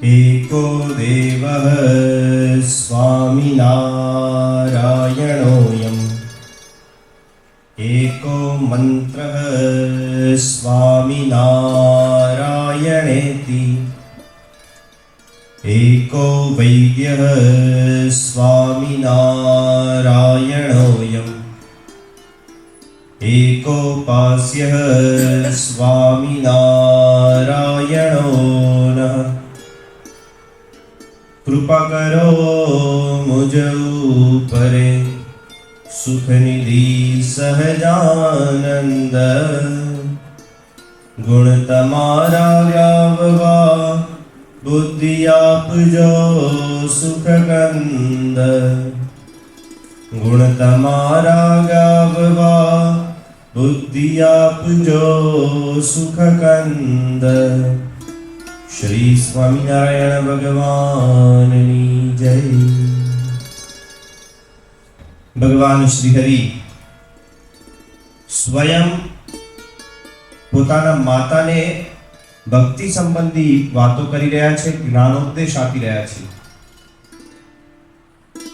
एको देवः स्वामिनारायणोऽयम् एको मन्त्रः स्वामिनारायणेति एको वैद्यः स्वामिनारायणोऽयम् एकोपास्यः स्वामिनारायणो नः। कृपा करो मुझ ऊपरे सुखनिधि सहजानंद गुण तमारा व्याववा बुद्धि आपजो सुखकंद गुण तमारा व्याववा बुद्धि आपजो सुखकंद। श्री स्वामिनारायण भगवाननी जय। ભગવાન શ્રી હરિ સ્વયં પોતાના માતાને ભક્તિ સંબંધી વાતો કરી રહ્યા છે, જ્ઞાનોપદેશ આપી રહ્યા છે।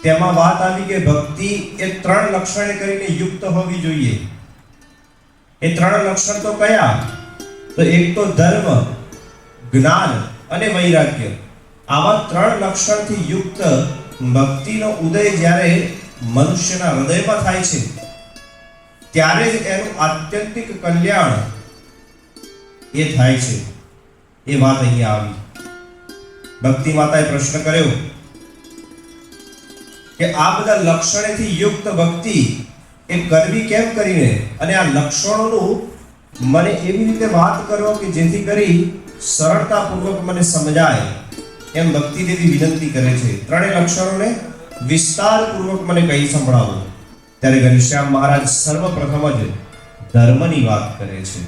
તેમાં વાત આવી કે ભક્તિ એ ત્રણ લક્ષણે કરીને યુક્ત હોવી જોઈએ। એ ત્રણ લક્ષણ તો કયા? તો એક તો ધર્મ, જ્ઞાન અને વૈરાગ્ય। આવા ત્રણ લક્ષણથી યુક્ત ભક્તિનો ઉદય જ્યારે મનુષ્યના હૃદયમાં થાય છે ત્યારે જ એનું આત્યંતિક કલ્યાણ એ થાય છે। એ વાત અહીંયા આવી। ભક્તિ માતાએ પ્રશ્ન કર્યો કે આ બધા લક્ષણેથી યુક્ત ભક્તિ એ કરવી કેમ કરીને, અને આ લક્ષણોનું મને એવી રીતે વાત કરો કે જેથી કરી સરળતાપૂર્વક મને સમજાય, એમ ભક્તિ દેવી વિનંતી કરે છે। ત્રણેય લક્ષણોને વિસ્તાર પૂર્વક મને કહી સંભળાવો। ત્યારે ઘનશ્યામ મહારાજ સર્વપ્રથમ જ ધર્મની વાત કરે છે।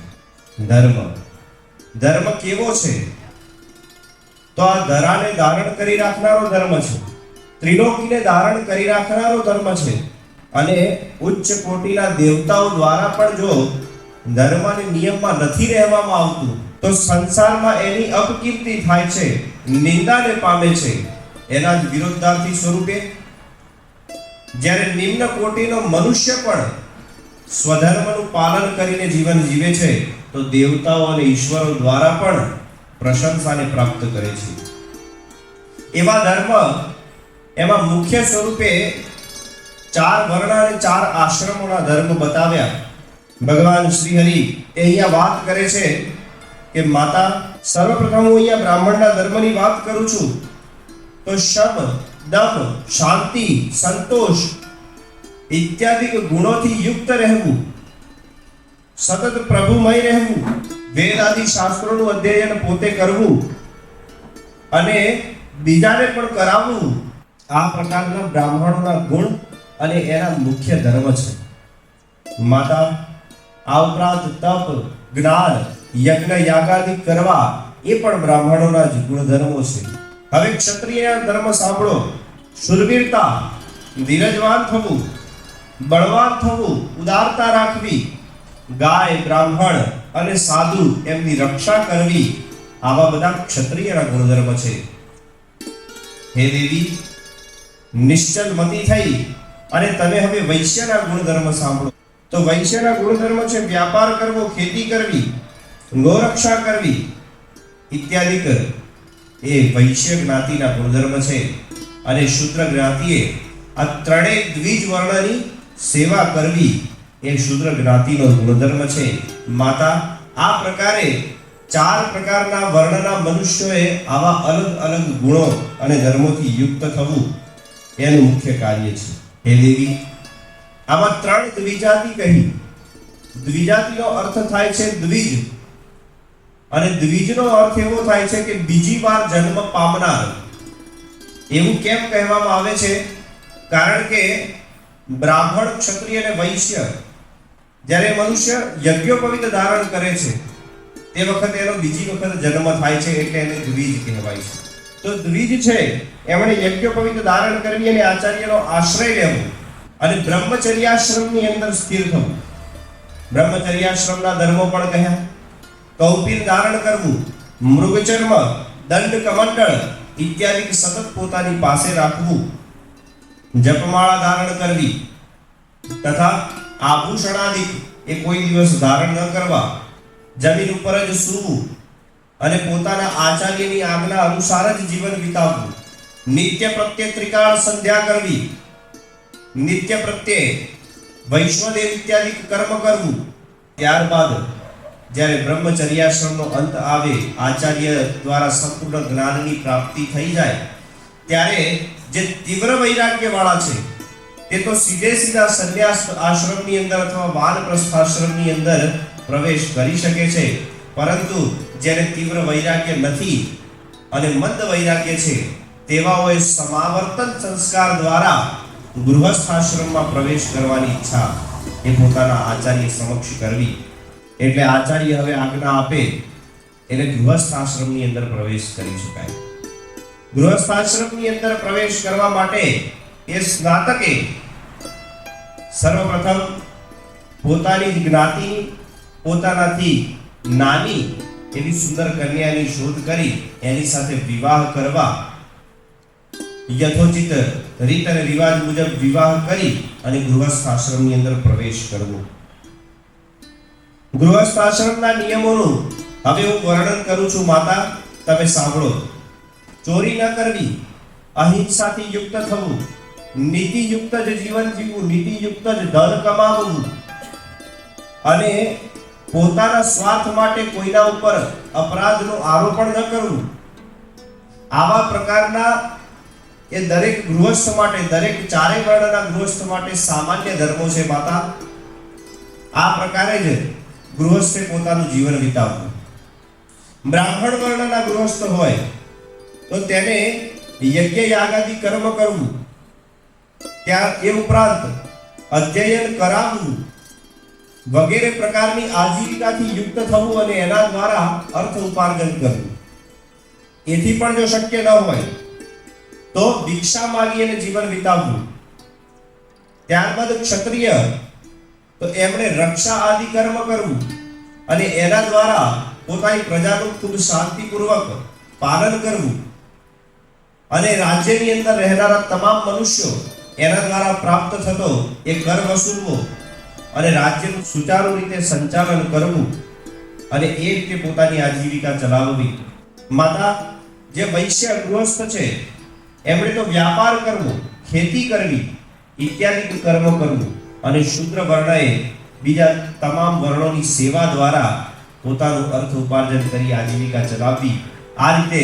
ધર્મ કેવો છે? તો આ ધરાને ધારણ કરી રાખનારો ધર્મ છે, ત્રિલોકીને ધારણ કરી રાખનારો ધર્મ છે। અને ઉચ્ચ કોટીના દેવતાઓ દ્વારા પણ જો ધર્મ અને નિયમમાં નથી રહેવામાં આવતું તો સંસારમાં એની અપકીર્તિ થાય છે, નિંદાને પામે છે। એના જ વિરોધાર્થી સ્વરૂપે જ્યારે નિમ્ન કોટીનો મનુષ્ય પણ સ્વધર્મનું પાલન કરીને જીવન જીવે છે તો દેવતાઓ અને ઈશ્વરો દ્વારા પણ પ્રશંસાને પ્રાપ્ત કરે છે। એવા ધર્મ એમાં મુખ્ય સ્વરૂપે 4 વર્ણ અને 4 આશ્રમોના ધર્મ બતાવ્યા। ભગવાન શ્રી હરિ અહીંયા વાત કરે છે કે માતા, સર્વપ્રથમ હું અહીંયા બ્રાહ્મણના ધર્મની વાત કરું છું તો શમ, દમ, શાંતિ, સંતોષ ઇત્યાદિ ગુણોથી યુક્ત રહેવું, સતત પ્રભુમય રહેવું, વેદ આદિ શાસ્ત્રોનું અધ્યયન પોતે કરવું અને બીજાને પણ કરાવવું, આ પ્રકારના બ્રાહ્મણોના ગુણ અને એના મુખ્ય ધર્મ છે। માતા, આ ઉપરાંત તપ, જ્ઞાન, યજ્ઞ યાગાદિ કરવા એ પણ બ્રાહ્મણોના જ ગુણધર્મો છે। હવે ક્ષત્રિય ધર્મ સાંભળો। શુરવીરતા, ધીરજવાન થવું, બળવાન થવું, ઉદારતા રાખવી, ગાય, બ્રાહ્મણ અને સાધુ એમની રક્ષા કરવી, આવા બધા ક્ષત્રિયના ગુણધર્મ છે। હે દેવી, નિશ્ચલ મતિ થઈ અને તમે હવે વૈશ્યના ગુણધર્મ સાંભળો। તો વૈશ્યના ગુણધર્મ છે વ્યાપાર કરવો, ખેતી કરવી, ગૌરક્ષા કરવી ઇત્યાદિ એ વૈશ્ય જ્ઞાતિના ગુણધર્મ છે। અને શૂદ્ર જ્ઞાતિએ આ ત્રણેય દ્વિજ વર્ણની સેવા કરવી એ શૂદ્ર જ્ઞાતિનો ગુણધર્મ છે। માતા, આ પ્રકારે 4 પ્રકારના વર્ણના મનુષ્યોએ આવા અલગ અલગ ગુણો અને ધર્મોથી યુક્ત થવું એનું મુખ્ય કાર્ય છે। હે દેવી, આમાં 3 દ્વિજાતિ કહી। દ્વિજાતિનો અર્થ થાય છે દ્વિજ, અને દ્વિજનો અર્થ એવો થાય છે કે બીજી વાર જન્મ પામનાર। એવું કેમ કહેવામાં આવે છે? કારણ કે બ્રાહ્મણ, ક્ષત્રિય અને વૈશ્ય જ્યારે મનુષ્ય યજ્ઞોપવિત ધારણ કરે છે તે વખતે એનો બીજી વખત જન્મ થાય છે, એટલે એને દ્વિજ કહેવાય છે। તો દ્વિજ છે એમણે યજ્ઞોપવિત ધારણ કરવી અને આચાર્યનો આશ્રય લેવો અને બ્રહ્મચર્યાશ્રમની અંદર સ્થિર થવું। બ્રહ્મચર્યાશ્રમના ધર્મો પણ કહ્યા। કૌપીન ધારણ કરવું, મૃગચર્મ, દંડ કમંડળ ઇત્યાદિ સતત પોતાની પાસે રાખવું, જપમાળા ધારણ કરવી તથા આભૂષણાદિક એ કોઈ દિવસ ધારણ ન કરવા, જમીન ઉપર જ સૂવું અને પોતાના આચાર્યની આજ્ઞા અનુસાર જ જીવન વિતાવવું, નિત્ય પ્રત્યે ત્રિકાળ સંધ્યા કરવી, નિત્ય પ્રત્યે વૈષ્ણવદેવ ઇત્યાદિ કર્મ કરવું. ત્યારબાદ જ્યારે બ્રહ્મચર્યાશ્રમનો અંત આવે, આચાર્ય દ્વારા સંપૂર્ણ જ્ઞાનની પ્રાપ્તિ થઈ જાય, ત્યારે જે તીવ્ર વૈરાગ્ય વાળા છે તે તો સીધે સીધા સંન્યાસ આશ્રમની અંદર અથવા વાનપ્રસ્થ આશ્રમની અંદર પ્રવેશ કરી શકે છે. પરંતુ જ્યારે તીવ્ર વૈરાગ્ય નથી અને મંદ વૈરાગ્ય છે તેવાઓએ સમાવર્તન સંસ્કાર દ્વારા ગૃહસ્થ આશ્રમમાં પ્રવેશ કરવાની ઈચ્છા એ પોતાના આચાર્ય સમક્ષ કરવી. એટલે આચાર્ય હવે આજ્ઞા આપે એટલે ગૃહસ્થ આશ્રમની અંદર પ્રવેશ કરી શકાય. ગૃહસ્થ આશ્રમની અંદર પ્રવેશ કરવા માટે એ સ્નાતકે સર્વપ્રથમ પોતાની જ્ઞાતિની, પોતાનાથી નાની એવી સુંદર કન્યાની શોધ કરી એની સાથે વિવાહ કરવા, યથોચિત રીત અને રિવાજ મુજબ વિવાહ કરી અને ગૃહસ્થ આશ્રમની અંદર પ્રવેશ કરવો. ગૃહસ્થ આશ્રમના નિયમોનું હવે હું વર્ણન કરું છું. માતા, તમે સાંભળો. ચોરી ન કરવી, અહિંસાથી યુક્ત થવું, નીતિયુક્ત જ જીવન જીવવું, નીતિયુક્ત જ ધન કમાવવું અને પોતાના સ્વાર્થ માટે કોઈના ઉપર અપરાધનું આરોપણ ન કરવું. આવા પ્રકારના એ દરેક ગૃહસ્થ માટે, દરેક ચારે વર્ણના ગૃહસ્થ માટે સામાન્ય ધર્મો છે. માતા, આ પ્રકારે જ ગૃહસ્થે પોતાનું જીવન વિતાવવું. બ્રાહ્મણ વર્ણના ગૃહસ્થ હોય તો તેને યજ્ઞ યાગાદિ કર્મ કરવું, ત્યાં એ ઉપરાંત અધ્યયન કરાવવું વગેરે પ્રકારની આજીવિકાથી યુક્ત થવું અને એના દ્વારા અર્થ ઉપાર્જન કરવું. એથી પણ જો શક્ય ન હોય તો ભિક્ષા માગી અને જીવન વિતાવવું. ત્યારબાદ ક્ષત્રિય તો એમણે રક્ષા આદિ કર્મ કરવું અને એના દ્વારા પોતાની પ્રજાનું ખૂબ શાંતિપૂર્વક પાલન કરવું અને રાજ્યની અંદર રહેનારા તમામ મનુષ્યો એના દ્વારા પ્રાપ્ત થતો એ કર વસૂલવો અને રાજ્યનું સુચારુ રીતે સંચાલન કરવું અને એ રીતે પોતાની આજીવિકા ચલાવવી. માતા, જે વૈશ્ય ગૃહસ્થ છે એમણે તો વ્યાપાર કરવો, ખેતી કરવી ઇત્યાદિ કર્મ કરવું અને શુદ્ર વર્ણએ બીજા તમામ વર્ણોની સેવા દ્વારા પોતાનું અર્થ ઉપાર્જન કરી આજીવિકા ચલાવવી. આ રીતે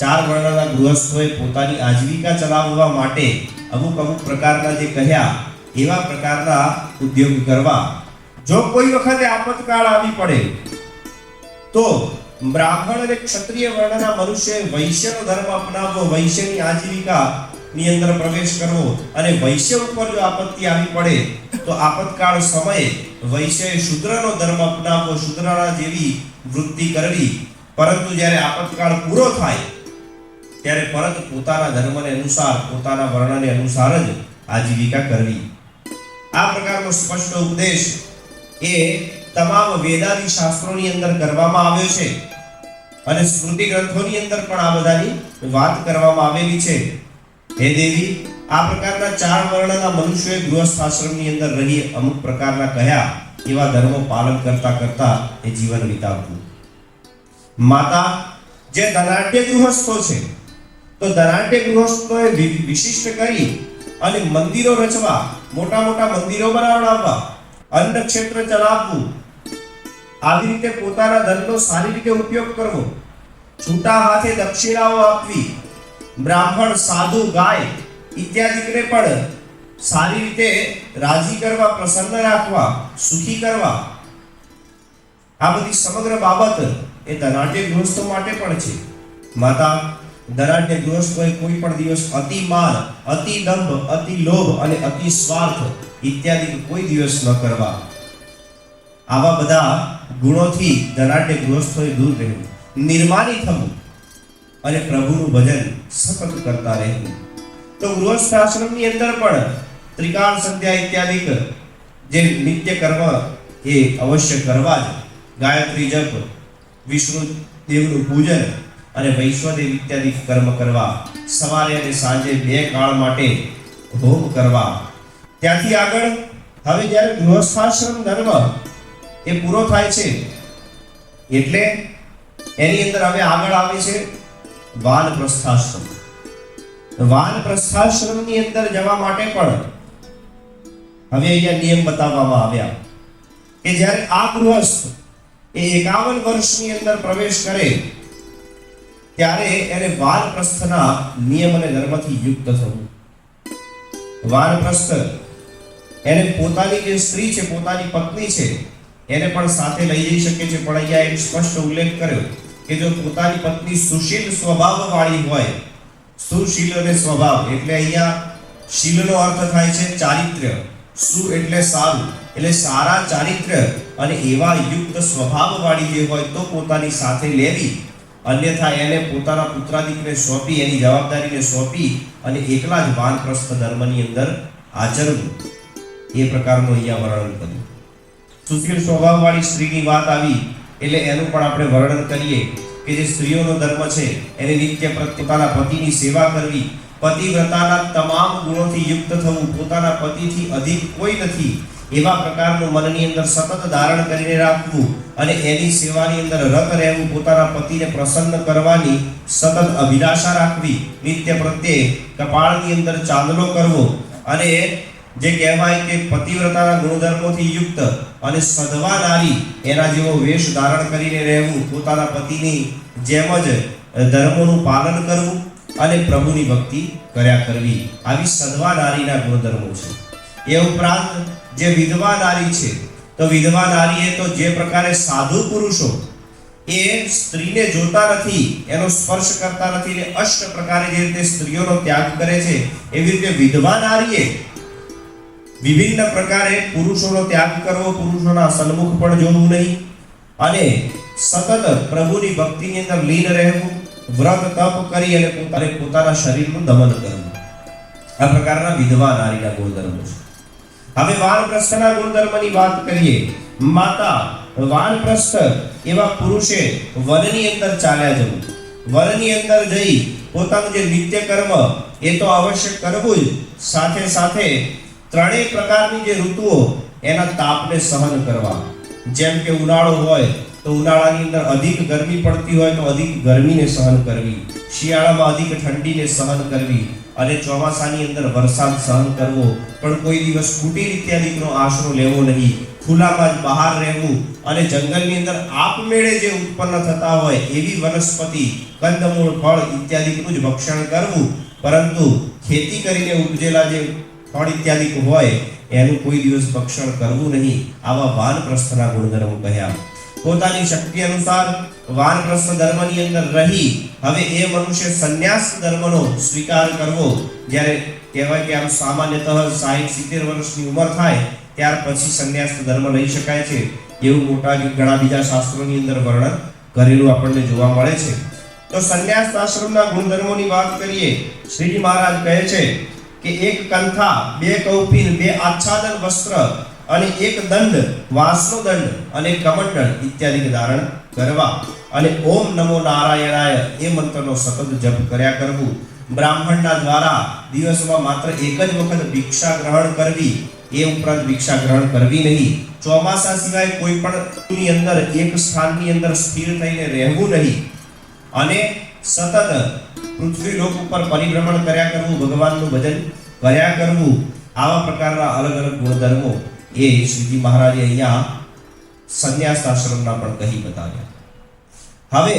ચાર વર્ણના ગૃહસ્થોએ પોતાની આજીવિકા ચલાવવા માટે અમુક પ્રકારના જે કહ્યા એવા પ્રકારના ઉદ્યોગ કરવા. જો કોઈ વખતે આપતકાળ આવી પડે તો બ્રાહ્મણ અને ક્ષત્રિય વર્ણના મનુષ્યએ વૈશ્યનો ધર્મ અપનાવવો, વૈશ્યની આજીવિકા ની અંદર પ્રવેશ કરવો અને વૈશ્ય ઉપર જો આપત્તિ આવી પડે તો આપતકાળ સમયે વૈશ્યએ શૂદ્રનો ધર્મ અપનાવવો, શૂદ્રના જેવી વૃત્તિ કરવી. પરંતુ જ્યારે આપતકાળ પૂરો થાય ત્યારે પરત પોતાના ધર્મને અનુસાર, પોતાના વર્ણને અનુસાર જ આજીવિકા કરવી. આ પ્રકારનો સ્પષ્ટ ઉપદેશ એ તમામ વેદાદી શાસ્ત્રોની અંદર કરવામાં આવ્યો છે અને સ્મૃતિ ગ્રંથોની અંદર પણ આ બધાની વાત કરવામાં આવેલી છે. હે દેવી, આ પ્રકારના ચાર વર્ણના મનુષ્યોએ ગૃહસ્થ આશ્રમની અંદર રહી અમુક પ્રકારના કયા એવા ધર્મો પાલન કરતા કરતા એ જીવન વિતાવવું. માતા, જે ધનાઢ્ય ગૃહસ્થો છે તો ધનાઢ્ય ગૃહસ્થોએ વિશિષ્ટ કરી અને મંદિરો રચવા, મોટા મોટા મંદિરો બનાવડાવવા, અન્ન ક્ષેત્ર ચલાવવું, આવી રીતે પોતાના ધનનો સારી રીતે ઉપયોગ કરવો, છૂટા હાથે દક્ષિણાઓ આપવી, બ્રાહ્મણ, સાધુ, ગાય ઇત્યાદિને પણ સારી રીતે રાજી કરવા, પ્રસન્ન રાખવા, સુખી કરવા. આ બધી સમગ્ર બાબત એ ધનાઢ્ય ગૃહસ્થો માટે પણ છે. માતા, ધનાઢ્ય ગૃહસ્થોએ કોઈ પણ દિવસ અતિ માન, અતિ દંભ, અતિ લોભ અને અતિ સ્વાર્થ ઇત્યાદિ કોઈ દિવસ ન કરવા. આવા બધા ગુણોથી ધનાઢ્ય ગૃહસ્થોએ દૂર રહેવું, નિર્માની થવું અને પ્રભુનું ભજન સતત કરતા રહેવું. તો ગૃહસ્થ આશ્રમની અંદર પણ ત્રિકાળ સંધ્યા ઇત્યાદિક જે નિત્ય કર્મ એ અવશ્ય કરવા જ. ગાયત્રી જપ, વિષ્ણુ દેવનું પૂજન અને વૈશ્વદેવ ઇત્યાદિ કર્મ કરવા, સવારે અને સાંજે 2 કાળ માટે હોમ કરવા. ત્યાંથી આગળ હવે જ્યારે ગૃહસ્થાશ્રમ ધર્મ એ પૂરો થાય છે એટલે એની અંદર હવે આગળ આવે છે વાનપ્રસ્થાશ્રમ. વાનપ્રસ્થાશ્રમની અંદર જવા માટે પણ હવે અહીંયા નિયમ બતાવવામાં આવ્યા કે જ્યારે આ ગૃહસ્થ એ 51 વર્ષની અંદર પ્રવેશ કરે ત્યારે એને વાનપ્રસ્થના નિયમ અને ધર્મથી યુક્ત થવું. વાનપ્રસ્થ એને પોતાની જે સ્ત્રી છે, પોતાની પત્ની છે, એને પણ સાથે લઈ જઈ શકે છે, પણ અહીંયા એક સ્પષ્ટ ઉલ્લેખ કર્યો કે જો પોતાની પત્ની સુશીલ સ્વભાવવાળી હોય, સુશીલ અને સ્વભાવ એટલે અહીંયા શીલનો અર્થ થાય છે ચારિત્ર્ય, સુ એટલે સારું, એટલે સારા ચારિત્ર્ય અને એવા યુક્ત સ્વભાવવાળી જે હોય તો પોતાની સાથે લેવી, અન્યથા એને પોતાના પુત્રાદિકને સોંપી, એની જવાબદારીને સોંપી અને એકલા જ વાનપ્રસ્થ ધર્મની અંદર આચરવું, એ પ્રકારનું અહીંયા વર્ણન કર્યું. સુશીલ સ્વભાવવાળી સ્ત્રીની વાત આવી એટલે એનું પણ આપણે વર્ણન કરીએ કે જે સ્ત્રીઓનો ધર્મ છે એને નિત્ય પોતાના પતિની સેવા કરવી, પતિવ્રતાના તમામ ગુણોથી યુક્ત થવું, પોતાના પતિથી અધિક કોઈ નથી એવા પ્રકારનું મનની અંદર સતત ધારણ કરીને રાખવું અને એની સેવાની અંદર રત રહેવું, પોતાના પતિને પ્રસન્ન કરવાની સતત અભિલાષા રાખવી, નિત્ય પ્રત્યે કપાળની અંદર ચાંદલો કરવો અને જે કહેવાય કે પતિવ્રતાના ગુણધર્મોથી યુક્ત અને સધવા નારી એના જેવો વેશ ધારણ કરીને રહેવું, પોતાના પતિની જેમ જ ધર્મોનું પાલન કરવું અને પ્રભુની ભક્તિ કર્યા કરવી, આવી સધવા નારીના ગુણધર્મો છે. એ ઉપરાંત જે વિધવા નારી છે તો વિધવા નારીએ તો જે પ્રકારે સાધુ પુરુષો એ સ્ત્રીને જોતા નથી, એનો સ્પર્શ કરતા નથી ને અષ્ટ પ્રકારે જે રીતે સ્ત્રીઓનો ત્યાગ કરે છે એવી રીતે વિધવા નારીએ વિભિન્ન પ્રકારે પુરુષોનો ત્યાગ કરવો, પુરુષોના સન્મુખ પણ જોવું નહીં અને સતત પ્રભુની ભક્તિની અંદર લીન રહેવું, વ્રત તપ કરી અને પોતાના શરીરનું દમન કરવું, આ પ્રકારના વિધવા નારીના ગુણધર્મો છે. હવે વાનપ્રસ્થના ગુણધર્મની વાત કરીએ. માતા વાનપ્રસ્થ એવા પુરુષે વનની અંદર ચાલ્યા જવું, વનની અંદર જઈ પોતાનું જે નિત્ય કર્મ એ તો અવશ્ય કરવું જ, સાથે સાથે ત્રણેય પ્રકારની જે ઋતુઓ એના તાપને સહન કરવા. જેમ કે ઉનાળો હોય તો ઉનાળાની અંદર અધિક ગરમી પડતી હોય તો અધિક ગરમીને સહન કરવી, શિયાળામાં અધિક ઠંડીને સહન કરવી અને ચોમાસાની અંદર વરસાદ સહન કરવો, પણ કોઈ દિવસ કુટીર ઇત્યાદિનો આશરો લેવો નહીં, ખુલ્લામાં જ બહાર રહેવું અને જંગલની અંદર આપમેળે જે ઉત્પન્ન થતા હોય એવી વનસ્પતિ, કંદમૂળ, ફળ ઇત્યાદિનું જ ભક્ષણ કરવું, પરંતુ ખેતી કરીને ઉપજેલા જે ફળ ઇત્યાદિ હોય એનું કોઈ દિવસ ભક્ષણ કરવું નહીં. આવા વાનપ્રસ્થના ગુણધર્મો કહ્યા. પોતાની શક્તિ અનુસાર વાનપ્રસ્થ ધર્મની અંદર રહી હવે એ મનુષ્ય સંન્યાસ ધર્મનો સ્વીકાર કરવો. જ્યારે કહેવાય કે આમ સામાન્યતઃ 60-70 વર્ષની ઉંમર થાય ત્યાર પછી સંન્યાસ ધર્મ લઈ શકાય છે, એવું મોટા ઘણા બીજા શાસ્ત્રોની અંદર વર્ણન કરેલું આપણને જોવા મળે છે. તો સંન્યાસ આશ્રમના ગુણધર્મોની વાત કરીએ. શ્રીજી મહારાજ કહે છે કે એક કંથા, 2 કૌપીન, 2 આચ્છાદન વસ્ત્ર અને 1 દંડ, વાંસનો દંડ અને કમંડળ ઇત્યાદિ ધારણ કરવા અને ઓમ નમો નારાયણાય એ મંત્રનો સતત જપ કર્યા કરવું. બ્રાહ્મણના દ્વારા દિવસમાં માત્ર 1 જ વખત ભિક્ષા ગ્રહણ કરવી, એ ઉપરાંત ભિક્ષા ગ્રહણ કરવી નહીં. ચોમાસા સિવાય કોઈ પણ અંદર એક સ્થાનની અંદર સ્થિર થઈને રહેવું નહીં અને સતત પૃથ્વી લોક ઉપર પરિભ્રમણ કર્યા કરવું, ભગવાનનું ભજન કર્યા કરવું. આવા પ્રકારના અલગ અલગ ગુણધર્મો એ શ્રીજી મહારાજે અહીંયા સંન્યાસ આશ્રમના પણ કહી બતાવ્યા. હવે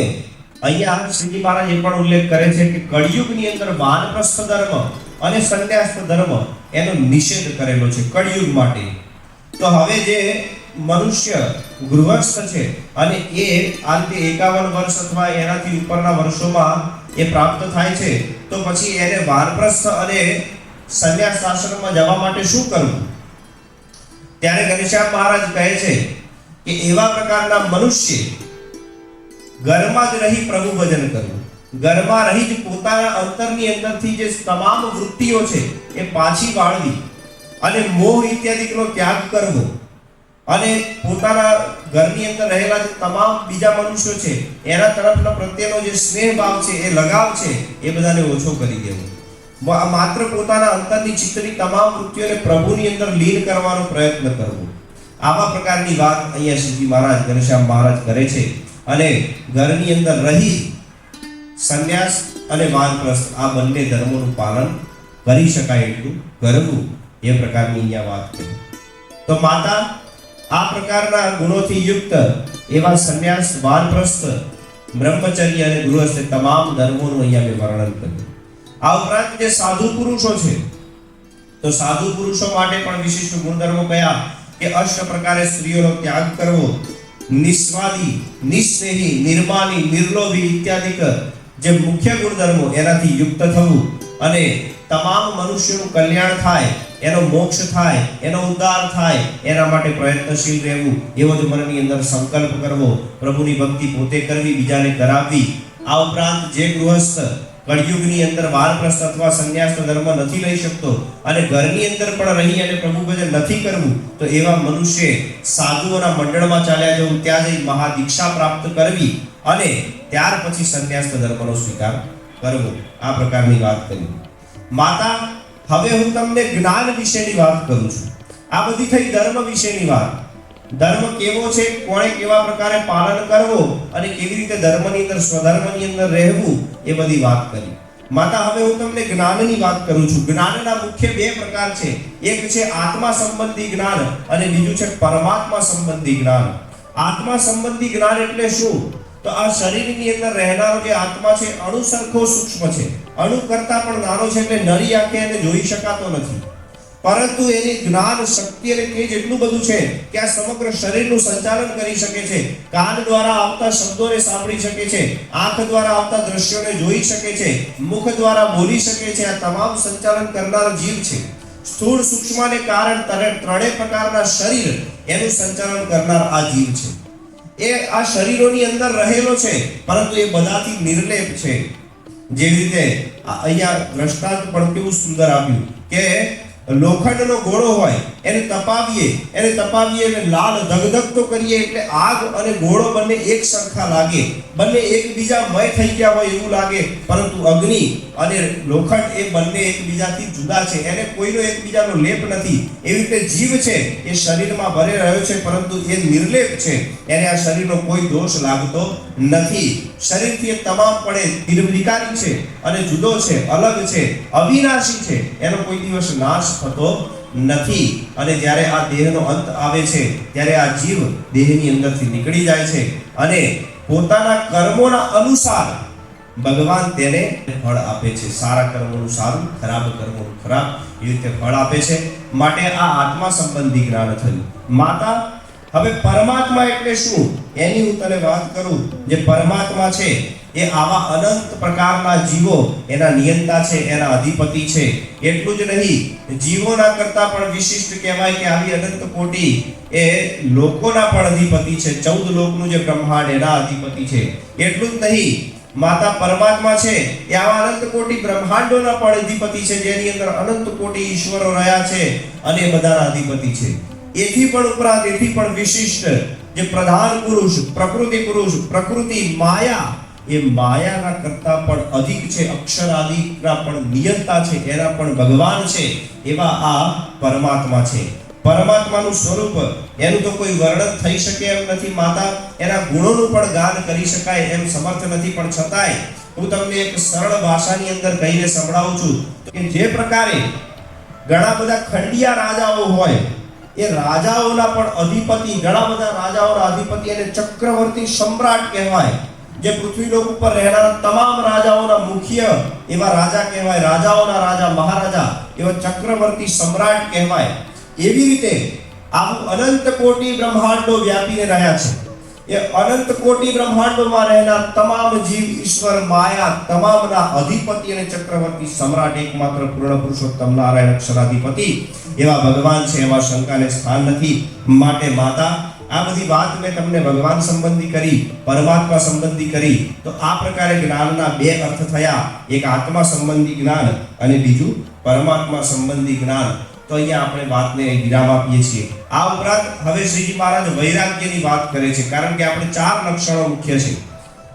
અહીંયા શ્રીજી મહારાજ એ પણ ઉલ્લેખ કરે છે કે કળિયુગની અંદર વાનપ્રસ્થ ધર્મ અને સંન્યાસ ધર્મ એનો નિષેધ કરેલો છે કળિયુગ માટે. તો હવે જે મનુષ્ય ગૃહસ્થ છે અને એ આ રીતે 51 વર્ષ અથવા એનાથી ઉપરના વર્ષોમાં એ પ્રાપ્ત થાય છે, તો પછી એને વાનપ્રસ્થ અને સંન્યાસ આશ્રમમાં જવા માટે શું કરવું? ત્યારે ઘનશ્યામ મહારાજ કહે છે કે એવા પ્રકારના મનુષ્ય ઘરમાં જ રહી પ્રભુ ભજન કરવું, ઘરમાં રહી જ પોતાના અંતરની અંદરથી જે તમામ વૃત્તિઓ છે એ પાછી વાળવી અને મોહ ઇત્યાદિનો ત્યાગ કરવો અને પોતાના ઘરની અંદર રહેલા જે તમામ બીજા મનુષ્યો છે એના તરફના પ્રત્યેનો જે સ્નેહ ભાવ છે, એ લગાવ છે, એ બધાને ઓછો કરી દેવો. માત્ર પોતાના અંતરની ચિત્તની તમામ વૃત્તિઓને પ્રભુની અંદર લીન કરવાનો પ્રયત્ન કરવો. આવા પ્રકારની વાત અહીંયા શ્રીજી મહારાજ, ઘનશ્યામ મહારાજ કરે છે. અને ઘરની અંદર રહી સંન્યાસ અને વાનપ્રસ્થ આ બંને ધર્મોનું પાલન કરી શકાય એટલું કરવું, એ પ્રકારની અહીંયા વાત કરી. તો માતા આ પ્રકારના ગુણોથી યુક્ત એવા સંન્યાસ, વાનપ્રસ્થ, બ્રહ્મચર્ય અને ગૃહસ્થ તમામ ધર્મોનું અહીંયા મેં વર્ણન કર્યું. આ ઉપરાંત જે સાધુ પુરુષો છે, તો સાધુ પુરુષો માટે પણ વિશિષ્ટ ગુણધર્મો કયા કે અષ્ટ પ્રકારે સ્ત્રીઓનો ત્યાગ કરવો, નિસ્વાદી, નિસ્નેહી, નિર્માની, નિર્લોભી ઇત્યાદિક જે મુખ્ય ગુણધર્મો એનાથી યુક્ત થવું અને તમામ મનુષ્યનું કલ્યાણ થાય, એનો મોક્ષ થાય, એનો ઉદ્ધાર થાય, એના માટે પ્રયત્નશીલ રહેવું, એવો જ મનની અંદર સંકલ્પ કરવો, પ્રભુની ભક્તિ પોતે કરવી, બીજાને કરાવવી. આ ઉપરાંત જે ગૃહસ્થ કળિયુગની અંદર વાનપ્રસ્થ અથવા સંન્યાસનો ધર્મ નથી લઈ શકતો અને ઘરની અંદર પણ રહી અને પ્રભુ ભજન નથી કરવું, તો એવા મનુષ્ય સાધુઓના મંડળમાં ચાલ્યા જવું, ત્યાં જઈ મહાદીક્ષા પ્રાપ્ત કરવી અને ત્યાર પછી સંન્યાસનો ધર્મનો સ્વીકાર કરવો. આ પ્રકારની વાત કરી. માતા, હવે હું તમને જ્ઞાન વિશેની વાત કરું છું. આ બધી થઈ ધર્મ વિશેની વાત. ધર્મ કેવો છે, કોણે કેવા પ્રકારે પાલન કરવો અને કેવી રીતે ધર્મની અંદર, સ્વધર્મની અંદર રહેવું, એ બધી વાત કરી. માતા, હવે હું તમને જ્ઞાનની વાત કરું છું. જ્ઞાનના મુખ્ય બે પ્રકાર છે. એક છે આત્મા સંબંધી જ્ઞાન અને બીજું છે પરમાત્મા સંબંધી જ્ઞાન. આત્મા સંબંધી જ્ઞાન એટલે શું? તો આ શરીરની અંદર રહેનારો જે આત્મા છે, અણુ સરખો સૂક્ષ્મ છે, અણુ કરતા પણ નાનો છે, એટલે નરી આંખે એને જોઈ શકાતો નથી. પરંતુ એની જ્ઞાન શક્તિ અને તેજ એટલું બધું છે કે આ સમગ્ર શરીરનું સંચાલન કરી શકે છે. કાન દ્વારા આવતા શબ્દોને સાંભળી શકે છે, આંખ દ્વારા આવતા દ્રશ્યોને જોઈ શકે છે, મુખ દ્વારા બોલી શકે છે. આ તમામ સંચાલન કરનાર જીવ છે. સ્થૂળ, સૂક્ષ્મ અને કારણ ત્રણેય પ્રકારના શરીર એનું સંચાલન કરનાર આ જીવ છે. એ આ શરીરોની અંદર રહેલો છે, પરંતુ એ બધાથી નિર્લેપ છે. જેવી રીતે અહીંયા દ્રષ્ટાંત પણ કેવું સુંદર આપ્યું કે લોખંડનો ગોળો હોય, એને તપાવીએ એટલે લાલ ધગધગતો કરીએ એટલે આગ અને ગોળો બંને એક સરખા લાગે, બંને એકબીજા મય થઈ ગયા હોય એવું લાગે. પરંતુ અગ્નિ અને લોખંડ એ બંને એકબીજાથી જુદા છે, એને કોઈનો એકબીજાનો લેપ નથી. એવી રીતે જીવ છે એ શરીરમાં ભરે રહ્યો છે, પરંતુ એ નિર્લેપ છે, એને આ શરીરનો કોઈ દોષ લાગતો નથી. શરીરથી એ તમામપણે નિર્વિકારી છે અને જુદો છે, અલગ છે, અવિનાશી છે, એનો કોઈ દિવસ નાશ થતો નથી. અને જ્યારે આ દેહનો અંત આવે છે, ત્યારે આ જીવ દેહની અંદરથી નીકળી જાય છે અને પોતાના કર્મોના અનુસાર ભગવાન તેને ફળ આપે છે. સારા કર્મોનું સારું, ખરાબ કર્મોનું ખરાબ, એ રીતે ફળ આપે છે. માટે આ આત્મા સંબંધી જ્ઞાન થયું. માતા, હવે પરમાત્મા એટલે શું એની હું તને વાત કરું. જે પરમાત્મા છે એ આવા અનંત પ્રકારના જીવો એના નિયંતા છે, એના અધિપતિ છે. એટલું જ નહીં, જીવોના કરતા પણ વિશિષ્ટ કહેવાય કે આવી અનંત કોટી એ લોકોના પણ અધિપતિ છે. 14 લોકનું જે બ્રહ્માંડ એના અધિપતિ છે. એટલું જ નહીં, માતા પરમાત્મા છે એ આવા અનંત કોટી બ્રહ્માંડોના પણ અધિપતિ છે, જેની અંદર અનંત કોટી ઈશ્વરો રહ્યા છે અને એ બધાના અધિપતિ છે. એથી પણ ઉપરાંત, એથી પણ વિશિષ્ટ જે પ્રધાન પુરુષ, પ્રકૃતિ માયા, એ માયાના કરતા પણ અધિક છે, અક્ષર આદિના પણ નિયંતા છે, એના પણ ભગવાન છે. એવા આ પરમાત્મા છે. પરમાત્માનું સ્વરૂપ એનું તો કોઈ વર્ણન થઈ શકે એમ નથી. માતા, એના ગુણોનું પણ ગાન કરી શકાય એમ સમર્થ નથી. પણ છતાંય હું તમને એક સરળ ભાષાની અંદર કહીને સંભળાવું છું કે જે પ્રકારે ઘણા બધા ખંડિયા રાજાઓ હોય, એ રાજાઓના પણ અધિપતિ, ઘણા બધા રાજાઓના અધિપતિ અને ચક્રવર્તી સમ્રાટ કહેવાય. જે પૃથ્વીલોક ઉપર રહેનારા તમામ રાજાઓના મુખ્ય એવા રાજા કહેવાય. રાજાઓના રાજા, મહારાજા, એવા ચક્રવર્તી સમ્રાટ કહેવાય. એવી રીતે આવું અનંત કોટી બ્રહ્માંડો વ્યાપીને રહ્યા છે. એ અનંત કોટી બ્રહ્માંડોમાં રહેનાર તમામ જીવ, ઈશ્વર, માયા, તમામના અધિપતિ અને ચક્રવર્તી સમ્રાટ એકમાત્ર પૂર્ણ પુરુષોત્તમ નારાયણ અક્ષરાધિપતિ એવા ભગવાન છે. એમાં શંકાને સ્થાન નથી. માટે માતા, આ બધી વાત મેં તમને ભગવાન સંબંધી કરી, પરમાત્મા સંબંધી કરી. તો આ પ્રકારે જ્ઞાનના બે અર્થ થયા. એક આત્મા સંબંધી જ્ઞાન અને બીજું પરમાત્મા સંબંધી જ્ઞાન. તો અહીંયા આપણે વાતને વિરામ આપીએ છીએ। આ ઉપરાંત હવે શ્રીજી મહારાજ વૈરાગ્યની વાત કરે છે, કારણ કે આપણે 4 લક્ષણો મુખ્ય છે।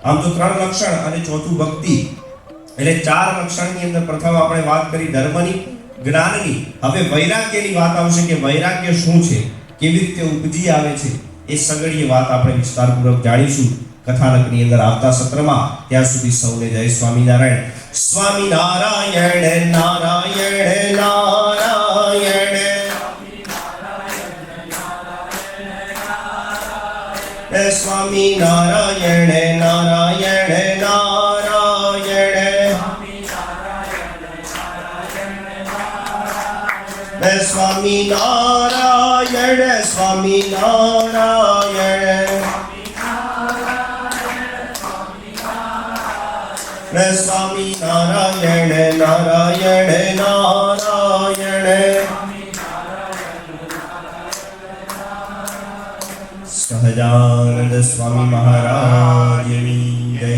આમ તો 3 લક્ષણ અને ચોથું ભક્તિ, એટલે 4 લક્ષણની અંદર પ્રથમ આપણે વાત કરી ધર્મની, જ્ઞાનની। હવે વૈરાગ્યની વાત આવશે કે વૈરાગ્ય શું છે, કેવી રીતે ઉપજી આવે છે, એ સગળી વાત આપણે વિસ્તારપૂર્વક જાણીશું કથાનકની અંદર આવતા સત્રમાં। ત્યાં સુધી સૌને જય સ્વામિનારાયણ। સ્વામિનારાયણ નારાયણ નારાયણ, સ્વામિનારાયણ નારાયણ નારાયણ, સ્વામિનારાયણ સ્વામિનારાયણ, સ્વામિનારાયણ નારાયણ નારાયણ। સહજાનંદ સ્વામી મહારાજની જય।